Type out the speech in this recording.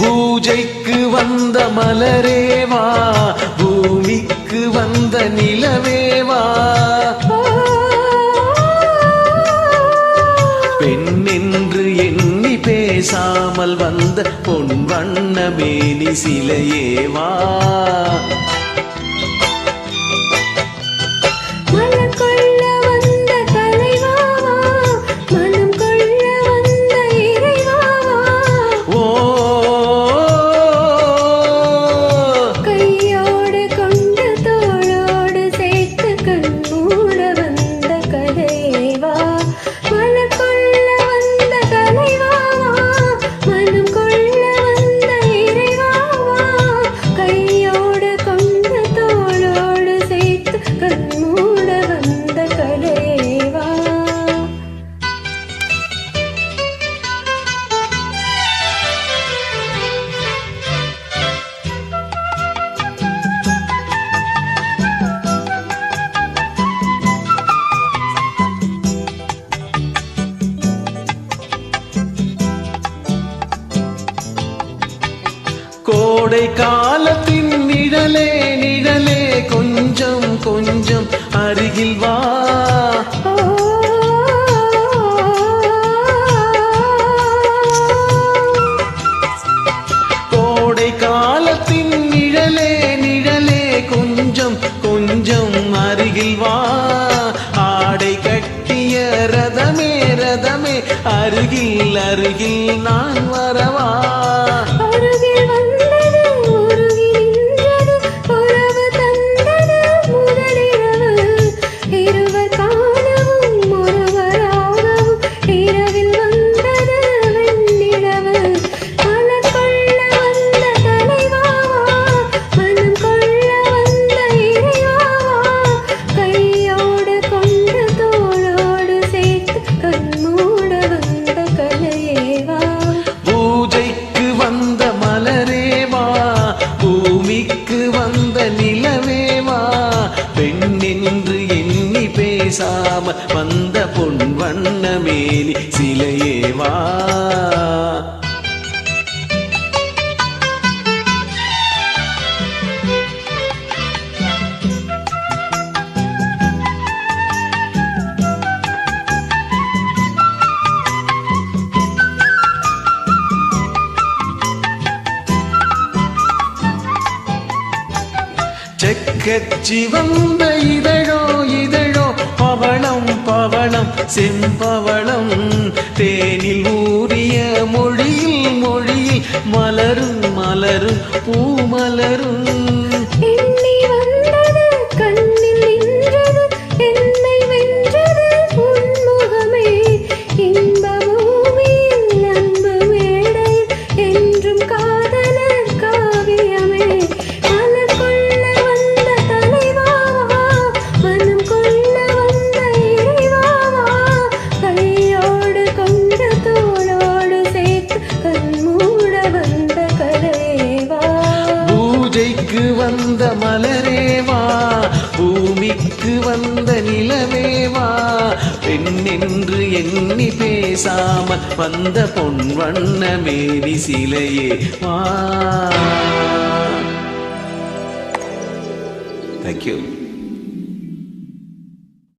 பூஜைக்கு வந்த மலரேவா, பூமிக்கு வந்த நிலவேவா, பெண் என்று எண்ணி பேசாமல் வந்த பொன் வண்ண மேனி சிலையேவா. கோடை காலத்தின் நிழலே நிழலே கொஞ்சம் கொஞ்சம் அருகில் வா. கோடை காலத்தின் நிழலே நிழலே கொஞ்சம் கொஞ்சம் அருகில் வா. ஆடை கட்டிய ரதமே ரதமே அருகில் அருகில் நான் வரவா. பேசாம வந்த பொன் வண்ண மேனி சிலையேவா. செக்கச்சி வந்த இதழோ இதழோ பவளம் பவளம் செம்பவளம் தேனில் ஊறிய மொழியில் மொழியில் மலரும் மலரும் பூமலரும். பூஜைக்கு வந்த மலரேவா, பூமிக்கு வந்த நிலவேவா, பெண் என்று எண்ணி பேசாமல் வந்த பொன் வண்ண மேனி சிலையேவா. Thank you.